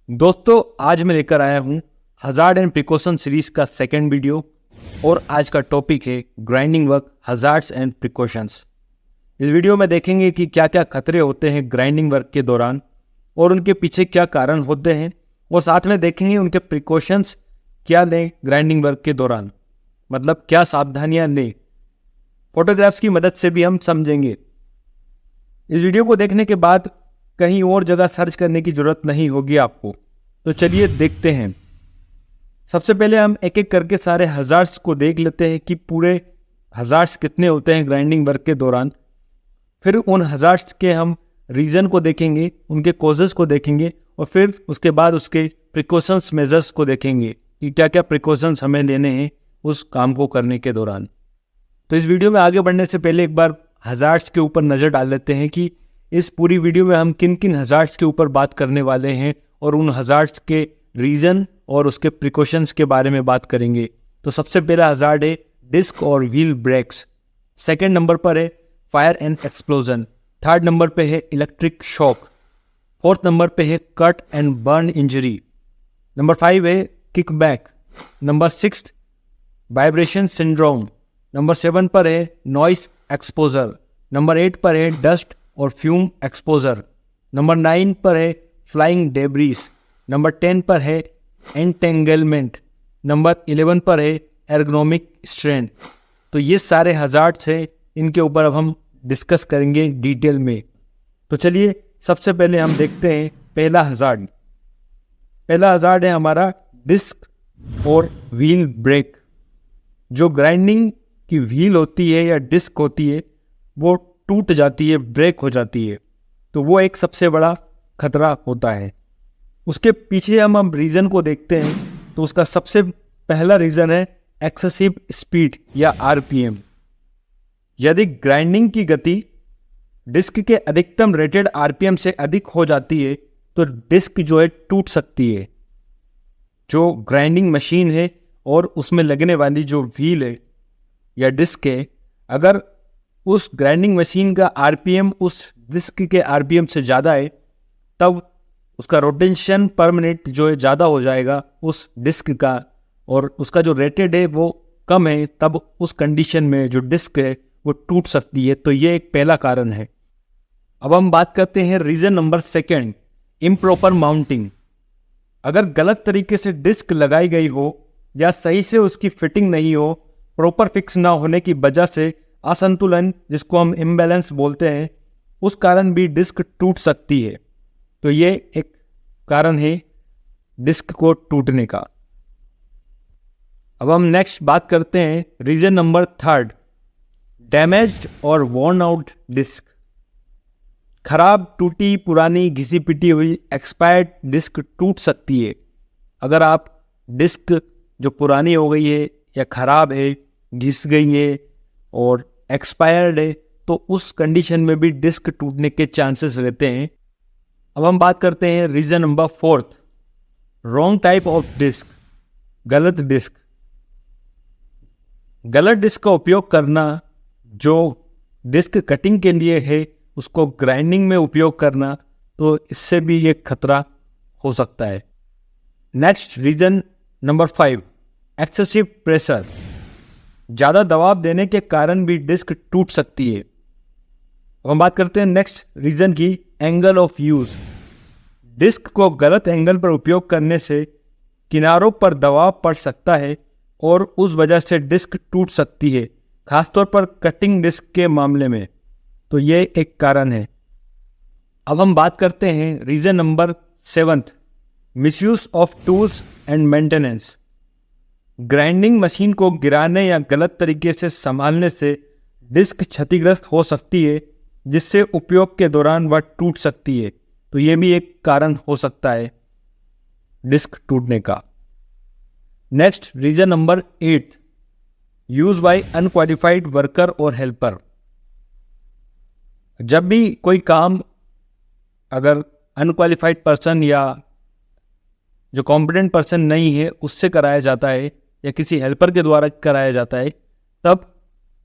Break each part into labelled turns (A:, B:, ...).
A: दोस्तों, आज मैं लेकर आया हूँ हजार्ड एंड प्रिकॉशन सीरीज का सेकंड वीडियो और आज का टॉपिक है grinding work hazards and precautions. इस वीडियो में देखेंगे कि क्या क्या खतरे होते हैं ग्राइंडिंग वर्क के दौरान और उनके पीछे क्या कारण होते हैं, और साथ में देखेंगे उनके प्रिकॉशंस क्या लें ग्राइंडिंग वर्क के दौरान, मतलब क्या सावधानियां लें। फोटोग्राफ्स की मदद से भी हम समझेंगे। इस वीडियो को देखने के बाद कहीं और जगह सर्च करने की जरूरत नहीं होगी आपको। तो चलिए देखते हैं। सबसे पहले हम एक एक करके सारे हजार्ड्स को देख लेते हैं कि पूरे हजार्ड्स कितने होते हैं ग्राइंडिंग वर्क के दौरान। फिर उन हजार्ड्स के हम रीज़न को देखेंगे, उनके कॉजेज़ को देखेंगे, और फिर उसके बाद उसके प्रिकॉशंस मेजर्स को देखेंगे कि क्या क्या प्रिकॉशंस हमें लेने हैं उस काम को करने के दौरान। तो इस वीडियो में आगे बढ़ने से पहले एक बार हजार्ड्स के ऊपर नज़र डाल लेते हैं कि इस पूरी वीडियो में हम किन किन हजार्ड्स के ऊपर बात करने वाले हैं और उन हजार्ड्स के रीज़न और उसके प्रिकॉशंस के बारे में बात करेंगे। तो सबसे पहला हजार्ड है डिस्क और व्हील ब्रेक्स। सेकंड नंबर पर है fire and explosion. Third number पे है इलेक्ट्रिक शॉक। फोर्थ नंबर पे है cut and burn injury. Number 5 है kickback. Number 6 vibration syndrome. Number 7 पर है नॉइस एक्सपोजर। नंबर 8 पर है डस्ट और फ्यूम एक्सपोजर। नंबर 9 पर है फ्लाइंग डेब्रीज। नंबर 10 पर है एंटेंगलमेंट। नंबर 11 पर है एर्गोनॉमिक स्ट्रेन। तो ये सारे हजार्ड्स हैं, इनके ऊपर अब हम डिस्कस करेंगे डिटेल में। तो चलिए सबसे पहले हम देखते हैं पहला हजार्ड। पहला हजार्ड है हमारा डिस्क और व्हील ब्रेक। जो ग्राइंडिंग की व्हील होती है या डिस्क होती है वो टूट जाती है, ब्रेक हो जाती है, तो वो एक सबसे बड़ा खतरा होता है। उसके पीछे हम रीज़न को देखते हैं तो उसका सबसे पहला रीज़न है एक्सेसिव स्पीड या आरपीएम। यदि ग्राइंडिंग की गति डिस्क के अधिकतम रेटेड आरपीएम से अधिक हो जाती है तो डिस्क जो है टूट सकती है। जो ग्राइंडिंग मशीन है और उसमें लगने वाली जो व्हील है या डिस्क है, अगर उस ग्राइंडिंग मशीन का आरपीएम उस डिस्क के आरपीएम से ज़्यादा है तब उसका रोटेशन पर मिनट जो है ज़्यादा हो जाएगा उस डिस्क का, और उसका जो रेटेड है वो कम है, तब उस कंडीशन में जो डिस्क है वो टूट सकती है। तो ये एक पहला कारण है। अब हम बात करते हैं रीज़न नंबर 2, इम्प्रॉपर माउंटिंग। अगर गलत तरीके से डिस्क लगाई गई हो या सही से उसकी फिटिंग नहीं हो, प्रॉपर फिक्स ना होने की वजह से असंतुलन, जिसको हम इम्बैलेंस बोलते हैं, उस कारण भी डिस्क टूट सकती है। तो ये एक कारण है डिस्क को टूटने का। अब हम नेक्स्ट बात करते हैं रीजन नंबर 3, डैमेज्ड और वॉर्न आउट डिस्क। खराब, टूटी, पुरानी, घिसी पिटी हुई एक्सपायर्ड डिस्क टूट सकती है। अगर आप डिस्क जो पुरानी हो गई है या खराब है, घिस गई है और एक्सपायर्ड है, तो उस कंडीशन में भी डिस्क टूटने के चांसेस रहते हैं। अब हम बात करते हैं reason number 4, wrong type of disc, गलत डिस्क। गलत डिस्क का उपयोग करना, जो डिस्क कटिंग के लिए है उसको ग्राइंडिंग में उपयोग करना, तो इससे भी एक खतरा हो सकता है। Next reason number 5, excessive pressure. ज़्यादा दबाव देने के कारण भी डिस्क टूट सकती है। अब हम बात करते हैं नेक्स्ट रीजन की, एंगल ऑफ यूज़। डिस्क को गलत एंगल पर उपयोग करने से किनारों पर दबाव पड़ सकता है और उस वजह से डिस्क टूट सकती है, खासतौर पर कटिंग डिस्क के मामले में। तो ये एक कारण है। अब हम बात करते हैं reason number 7, misuse of tools and maintenance. Grinding machine को गिराने या गलत तरीके से संभालने से डिस्क क्षतिग्रस्त हो सकती है, जिससे उपयोग के दौरान वह टूट सकती है। तो ये भी एक कारण हो सकता है डिस्क टूटने का। Next reason number 8, use by unqualified worker और हेल्पर। जब भी कोई काम अगर अनक्वालिफाइड पर्सन या जो कॉम्पिटेंट पर्सन नहीं है उससे कराया जाता है या किसी हेल्पर के द्वारा कराया जाता है, तब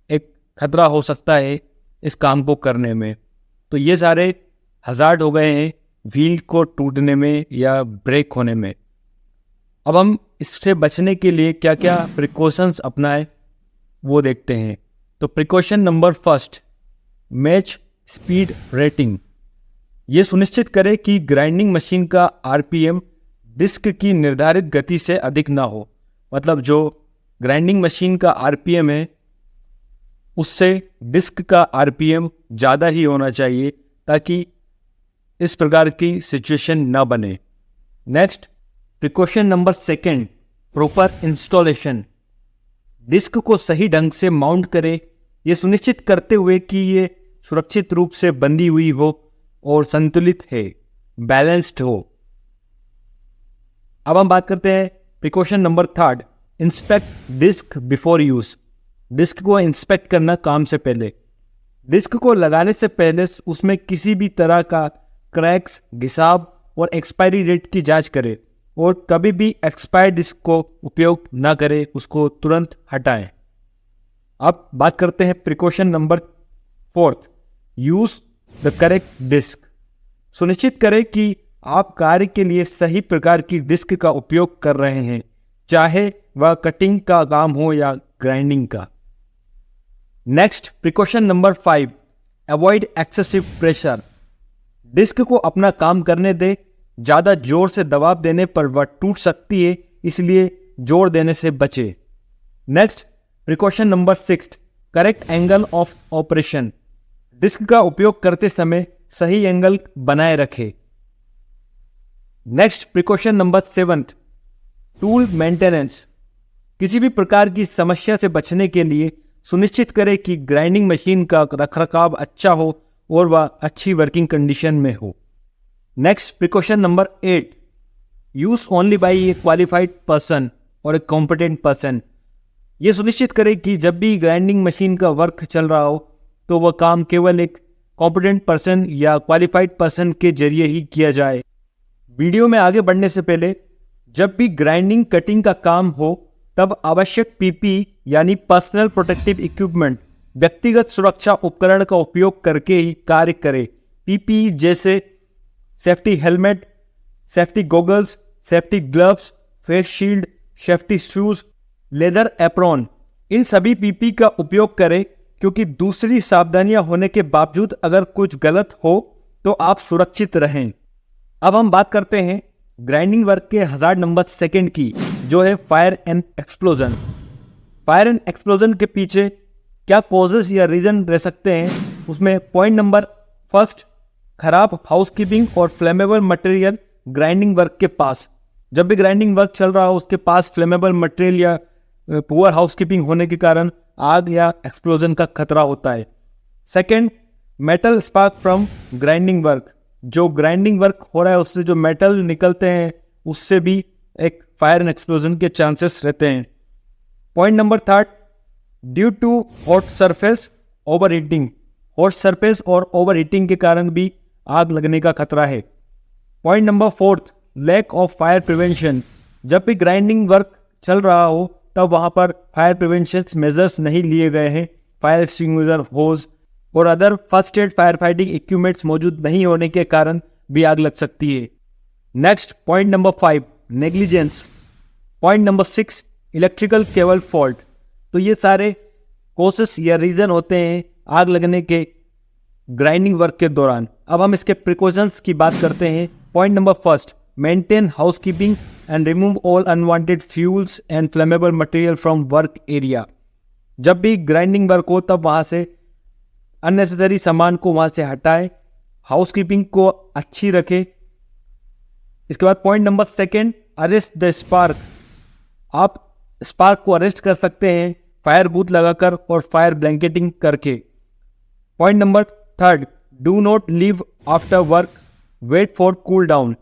A: एक खतरा हो सकता है इस काम को करने में। तो ये सारे हजार्ड हो गए हैं व्हील को टूटने में या ब्रेक होने में। अब हम इससे बचने के लिए क्या क्या प्रिकॉशंस अपनाएं वो देखते हैं। तो precaution number first, match speed rating. ये सुनिश्चित करें कि ग्राइंडिंग मशीन का आरपीएम डिस्क की निर्धारित गति से अधिक ना हो। मतलब जो ग्राइंडिंग मशीन का आरपीएम है उससे डिस्क का आरपीएम ज़्यादा ही होना चाहिए ताकि इस प्रकार की सिचुएशन ना बने। Next, precaution number second, proper installation. Disc को सही ढंग से माउंट करें, ये सुनिश्चित करते हुए कि ये सुरक्षित रूप से बंधी हुई हो और संतुलित है, बैलेंस्ड हो। अब हम बात करते हैं precaution number third, inspect disc before use. Disc को इंस्पेक्ट करना काम से पहले। डिस्क को लगाने से पहले उसमें किसी भी तरह का क्रैक्स, घिसाव और एक्सपायरी डेट की जांच करें और कभी भी एक्सपायर्ड डिस्क को उपयोग ना करें, उसको तुरंत हटाएं। अब बात करते हैं precaution number fourth, use the correct disc. सुनिश्चित करें कि आप कार्य के लिए सही प्रकार की डिस्क का उपयोग कर रहे हैं, चाहे वह कटिंग का काम हो या ग्राइंडिंग का। Next, precaution number 5, avoid excessive pressure. Disc को अपना काम करने दे, ज़्यादा जोर से दबाव देने पर वह टूट सकती है, इसलिए जोर देने से बचे। Next, precaution number 6, correct angle of operation. Disc का उपयोग करते समय सही एंगल बनाए रखें। Next, precaution number 7, tool maintenance. किसी भी प्रकार की समस्या से बचने के लिए सुनिश्चित करें कि ग्राइंडिंग मशीन का रखरखाव अच्छा हो और वह अच्छी वर्किंग कंडीशन में हो। Next, precaution number 8, use only by A qualified person और ए कॉम्पिटेंट पर्सन। ये सुनिश्चित करें कि जब भी ग्राइंडिंग मशीन का वर्क चल रहा हो तो वह काम केवल एक कॉम्पिटेंट पर्सन या क्वालिफाइड पर्सन के जरिए ही किया जाए। वीडियो में आगे बढ़ने से पहले, जब भी ग्राइंडिंग कटिंग का काम हो तब आवश्यक पीपी यानी पर्सनल प्रोटेक्टिव इक्विपमेंट, व्यक्तिगत सुरक्षा उपकरण का उपयोग करके ही कार्य करें। पीपी जैसे safety helmet, safety goggles, safety gloves, face shield, safety shoes, leather apron, इन सभी पीपी का उपयोग करें क्योंकि दूसरी सावधानियां होने के बावजूद अगर कुछ गलत हो तो आप सुरक्षित रहें। अब हम बात करते हैं ग्राइंडिंग वर्क के हज़ार्ड नंबर सेकंड की, जो है fire and explosion. Fire and explosion के पीछे क्या कॉजेस या रीजन रह सकते हैं, उसमें पॉइंट नंबर फर्स्ट, खराब हाउसकीपिंग और फ्लेमेबल मटेरियल ग्राइंडिंग वर्क के पास। जब भी ग्राइंडिंग वर्क चल रहा हो उसके पास फ्लेमेबल मटेरियल या पुअर हाउसकीपिंग होने के कारण आग या एक्सप्लोजन का खतरा होता है। Second, metal spark from grinding work. जो ग्राइंडिंग वर्क हो रहा है उससे जो मेटल निकलते हैं उससे भी एक फायर एंड एक्सप्लोजन के चांसेस रहते हैं। Point number third, due to hot surface over heating. Hot surface और ओवर हीटिंग के कारण भी आग लगने का खतरा है। Point number fourth, lack of fire prevention. जब भी ग्राइंडिंग वर्क चल रहा हो तब वहाँ पर फायर प्रिवेंशन मेजर्स नहीं लिए गए हैं। फायर एक्सटिंग्विशर, होज और other first aid fire fighting equipments मौजूद नहीं होने के कारण भी आग लग सकती है। Next, point number 5, negligence. Point number 6, electrical cable fault. तो ये सारे कॉजेस या रीज़न होते हैं आग लगने के ग्राइंडिंग वर्क के दौरान। अब हम इसके प्रिकॉशंस की बात करते हैं। Point number first, maintain housekeeping and remove all unwanted fuels and flammable material from work area. जब भी ग्राइंडिंग वर्क हो तब वहाँ से अननेसेसरी सामान को वहाँ से हटाएं, हाउसकीपिंग को अच्छी रखें। इसके बाद point number second, arrest the spark. आप स्पार्क को अरेस्ट कर सकते हैं फायर बूथ लगाकर और फायर ब्लैंकेटिंग करके। Point number third, do not leave after work, wait for cool down.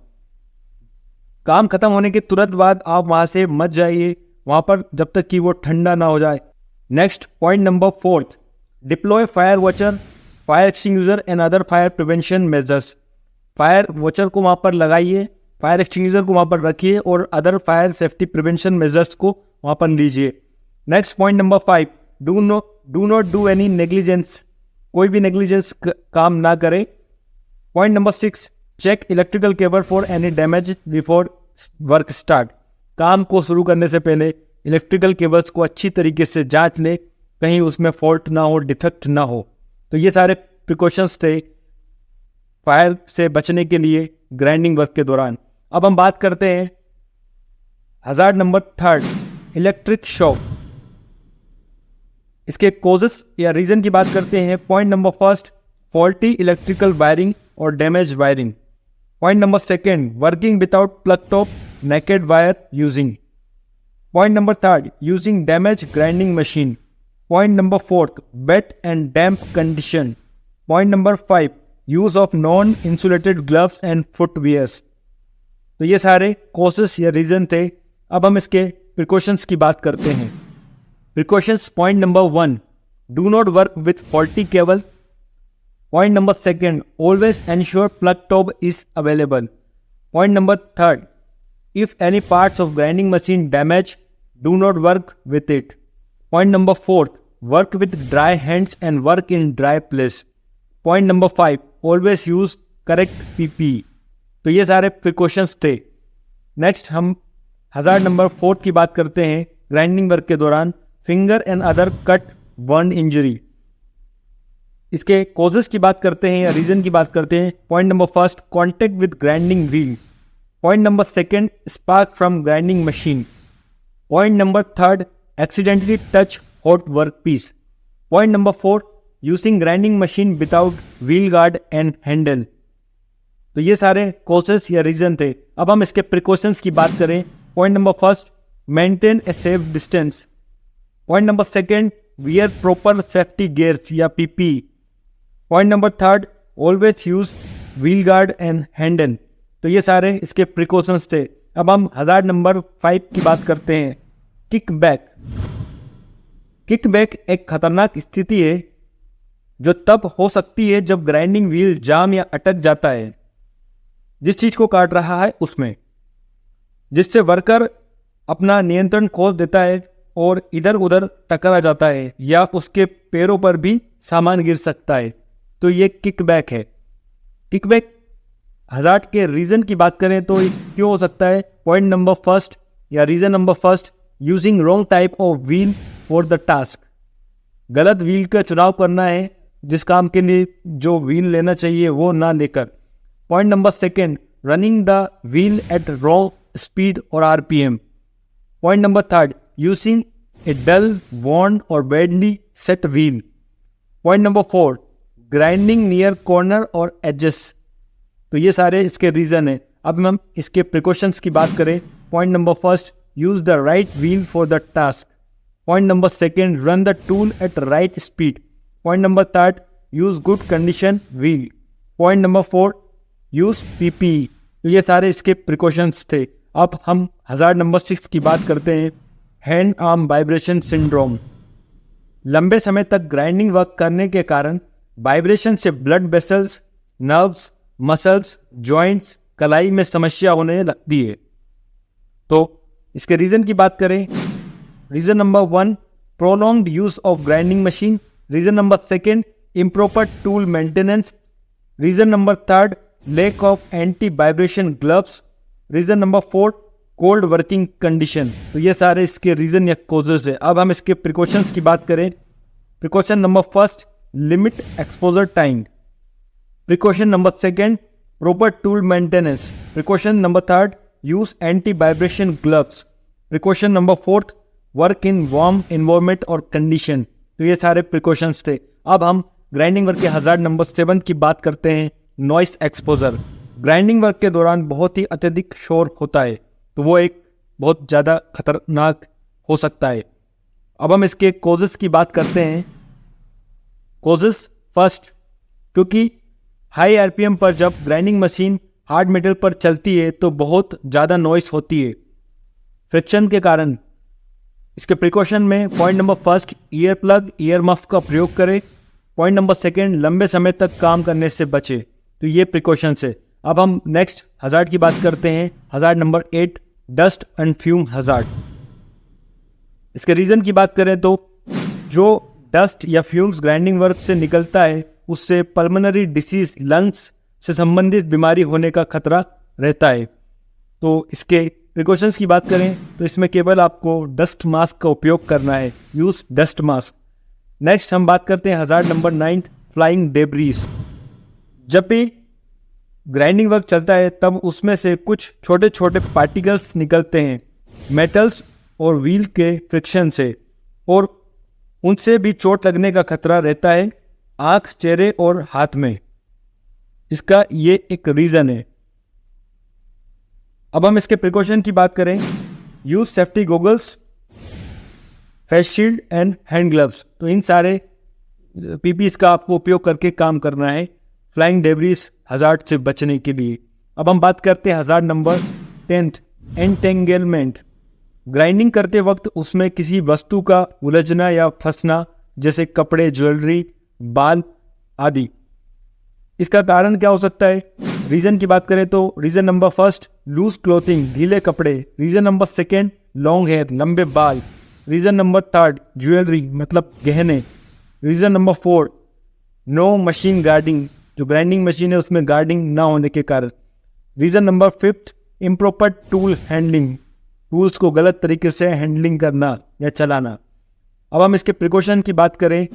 A: काम खत्म होने के तुरंत बाद आप वहाँ से मत जाइए वहाँ पर जब तक कि वो ठंडा ना हो जाए। Next, point number fourth, deploy fire watcher, fire extinguisher and other fire prevention measures. Fire watcher को वहाँ पर लगाइए, फायर एक्सटिंग्विशर को वहाँ पर रखिए और other fire safety prevention measures को वहाँ पर लीजिए। Next, point number 5, do not do any negligence. कोई भी नेग्लिजेंस काम ना करें। Point number 6, check electrical cable for any damage before work start. काम को शुरू करने से पहले इलेक्ट्रिकल केबल्स को अच्छी तरीके से जांच लें, कहीं उसमें फॉल्ट ना हो, डिफेक्ट ना हो। तो ये सारे प्रिकॉशंस थे फायर से बचने के लिए ग्राइंडिंग वर्क के दौरान। अब हम बात करते हैं हजार्ड नंबर 3, इलेक्ट्रिक शॉक। इसके कॉजेस या रीजन की बात करते हैं। Point number 1, faulty electrical wiring और damage wiring. Point number 2, working without plug top naked wire using. Point number 3, using damage grinding machine. Point number 4, wet and damp condition. Point number 5, use of non insulated gloves and footwears. तो ये सारे causes या reason थे। अब हम इसके precautions की बात करते हैं। Precautions, point number 1, do not work with faulty cable. Point number 2, always ensure plug top is available. Point number 3, if any parts of grinding machine damage, do not work with it. Point number 4, work with dry hands and work in dry place. Point number 5, always use correct PPE. तो ये सारे precautions थे। Next हम hazard number 4 की बात करते हैं। Grinding work के दौरान finger and other cut burn injury. इसके कॉजेस की बात करते हैं या रीजन की बात करते हैं। Point number 1, contact with grinding wheel. Point number 2, spark from grinding machine. Point number 3, accidentally touch hot workpiece. Point number 4, using grinding machine without wheel guard and handle. तो ये सारे causes या reason थे। अब हम इसके precautions की बात करें। Point number 1, maintain a safe distance. Point number 2, wear proper safety gears या PPE. Point number 3, always use wheel guard and handle. तो ये सारे इसके प्रिकॉशंस थे। अब हम हजार्ड नंबर 5 की बात करते हैं। Kick back. किक बैक एक खतरनाक स्थिति है जो तब हो सकती है जब ग्राइंडिंग व्हील जाम या अटक जाता है जिस चीज को काट रहा है उसमें, जिससे वर्कर अपना नियंत्रण खो देता है और इधर उधर टकरा जाता है या उसके पैरों पर भी सामान गिर सकता है। तो ये किक बैक है। किक बैक हजार्ड के रीजन की बात करें तो क्यों हो सकता है। पॉइंट नंबर 1 या reason number 1, using wrong type of wheel for the task. गलत व्हील का चुनाव करना है, जिस काम के लिए जो व्हील लेना चाहिए वो ना लेकर। Point number 2, running the wheel at wrong speed और RPM। Point number 3, using a dull, worn और badly set wheel. Point number 4, grinding near corner और एजेस। तो ये सारे इसके रीजन है। अब हम इसके प्रिकॉशंस की बात करें। Point number 1, use the right wheel for the task. Point number 2, run the tool at right speed. Point number 3, use good condition wheel. Point number 4, use PPE। तो ये सारे इसके प्रिकॉशंस थे। अब हम हजार्ड नंबर 6 की बात करते हैं। Hand arm vibration syndrome. लंबे समय तक ग्राइंडिंग वर्क करने के कारण वाइब्रेशन से blood vessels, nerves, muscles, joints, कलाई में समस्या होने लगती है। तो इसके रीजन की बात करें। Reason number 1, prolonged use of grinding machine. Reason number 2, improper tool maintenance. Reason number 3, lack of anti vibration gloves. Reason number 4, cold working condition. तो ये सारे इसके रीजन या कॉजेज है। अब हम इसके प्रिकॉशंस की बात करें। Precaution number 1, limit exposure time. Precaution number 2, proper tool maintenance. Precaution number 3, use anti-vibration gloves. Precaution number 4, work in warm environment और condition. तो ये सारे precautions थे। अब हम ग्राइंडिंग वर्क के हजार्ड नंबर 7 की बात करते हैं। Noise exposure. ग्राइंडिंग वर्क के दौरान बहुत ही अत्यधिक शोर होता है, तो वो एक बहुत ज़्यादा खतरनाक हो सकता है। अब हम इसके कॉजेस की बात करते हैं। कॉजेस, फर्स्ट, क्योंकि हाई RPM पर जब ग्राइंडिंग मशीन हार्ड मेटल पर चलती है तो बहुत ज़्यादा नॉइस होती है फ्रिक्शन के कारण। इसके प्रिकॉशन में point number 1, ear plug, year muff का प्रयोग करें। पॉइंट नंबर 2, लंबे समय तक काम करने से बचे। तो ये प्रिकॉशन है। अब हम नेक्स्ट हजार्ड की बात करते हैं। Hazard number 8, dust and fume hazard. इसके रीज़न की बात करें तो जो डस्ट या फ्यूम्स ग्राइंडिंग वर्क से निकलता है उससे पल्मोनरी डिसीज, लंग्स, से संबंधित बीमारी होने का खतरा रहता है। तो इसके प्रिकॉशंस की बात करें तो इसमें केवल आपको डस्ट मास्क का उपयोग करना है, यूज डस्ट मास्क। नेक्स्ट हम बात करते हैं हज़ार्ड नंबर 9, फ्लाइंग डेब्रीज। जब भी ग्राइंडिंग वर्क चलता है तब उसमें से कुछ छोटे छोटे पार्टिकल्स निकलते हैं मेटल्स और व्हील के फ्रिक्शन से, और उनसे भी चोट लगने का खतरा रहता है आँख, चेहरे और हाथ में। इसका ये एक रीज़न है। अब हम इसके प्रिकॉशन की बात करें, use safety goggles, face shield and hand gloves. तो इन सारे पीपीस का आपको उपयोग करके काम करना है फ्लाइंग डेब्रीज हज़ार्ड से बचने के लिए। अब हम बात करते हैं हज़ार्ड नंबर 10, एंटेंगलमेंट। ग्राइंडिंग करते वक्त उसमें किसी वस्तु का उलझना या फंसना, जैसे कपड़े, ज्वेलरी, बाल आदि। इसका कारण क्या हो सकता है? रीज़न की बात करें तो रीज़न नंबर 1, लूज क्लोथिंग, ढीले कपड़े। रीज़न नंबर 2, लॉन्ग हेयर, लंबे बाल। रीज़न नंबर 3, ज्वेलरी मतलब गहने। Reason number 4, no machine guarding, जो ग्राइंडिंग मशीन है उसमें गार्डिंग ना होने के कारण। Reason number 5, improper tool handling, tools को गलत तरीके से हैंडलिंग करना या चलाना। अब हम इसके प्रिकॉशन की बात करें,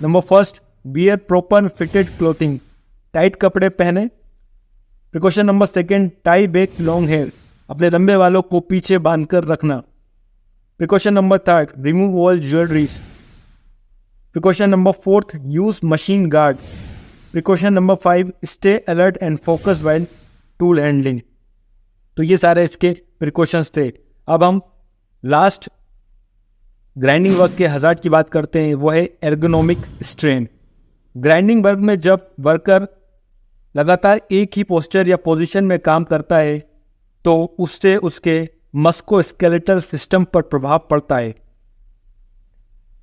A: number 1, wear proper fitted clothing, tight कपड़े पहने। Precaution number 2, tie back long hair, अपने लंबे बालों को पीछे बांधकर रखना। Precaution number 3, remove all jewelleries. Precaution number 4, use machine guard. Precaution number 5, stay alert and focus while tool handling. तो ये सारे इसके प्रिकॉशंस थे। अब हम लास्ट ग्राइंडिंग वर्क के हज़ार्ड की बात करते हैं, वो है एर्गोनॉमिक स्ट्रेन। ग्राइंडिंग वर्क में जब वर्कर लगातार एक ही पोस्चर या पोजीशन में काम करता है तो उससे उसके मस्कुलोस्केलेटल सिस्टम पर प्रभाव पड़ता है।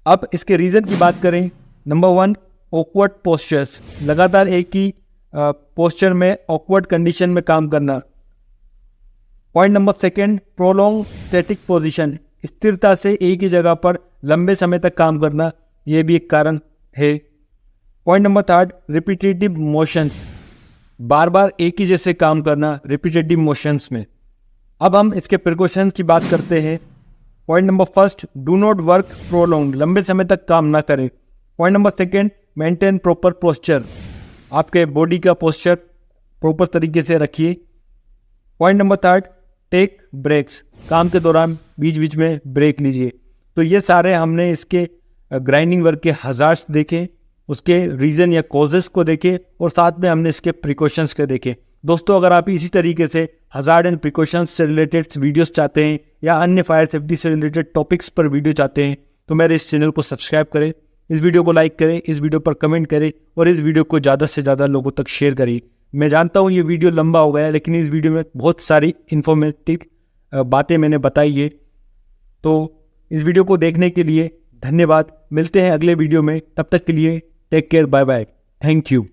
A: अब इसके रीज़न की बात करें, नंबर 1, ऑकवर्ड पोस्चर्स, लगातार एक ही पोस्चर में ऑकवर्ड कंडीशन में काम करना। Point number 2, prolong static position, स्थिरता से एक ही जगह पर लंबे समय तक काम करना, यह भी एक कारण है। पॉइंट नंबर 3, रिपीटेटिव मोशंस, बार बार एक ही जैसे काम करना रिपीटेटिव मोशंस में। अब हम इसके प्रिकॉशंस की बात करते हैं। Point number 1, do not work prolong, लंबे समय तक काम ना करें। Point number 2, maintain proper posture, आपके बॉडी का पोस्चर प्रॉपर तरीके से रखिए। पॉइंट नंबर 3, टेक ब्रेक्स, काम के दौरान बीच बीच में ब्रेक लीजिए। तो ये सारे हमने इसके ग्राइंडिंग वर्क के हज़ार्ड्स देखे, उसके रीज़न या कॉजेस को देखे, और साथ में हमने इसके प्रिकॉशंस के देखे। दोस्तों, अगर आप इसी तरीके से हज़ार्ड एंड प्रिकॉशंस से रिलेटेड वीडियोस चाहते हैं या अन्य फायर सेफ्टी से रिलेटेड टॉपिक्स पर वीडियो चाहते हैं तो मेरे इस चैनल को सब्सक्राइब करें, इस वीडियो को लाइक करें, इस वीडियो पर कमेंट करें और इस वीडियो को ज़्यादा से ज़्यादा लोगों तक शेयर करिए। मैं जानता हूँ ये वीडियो लंबा हो गया है, लेकिन इस वीडियो में बहुत सारी इन्फॉर्मेटिव बातें मैंने बताई है। तो इस वीडियो को देखने के लिए धन्यवाद। मिलते हैं अगले वीडियो में, तब तक के लिए take care, bye bye, thank you.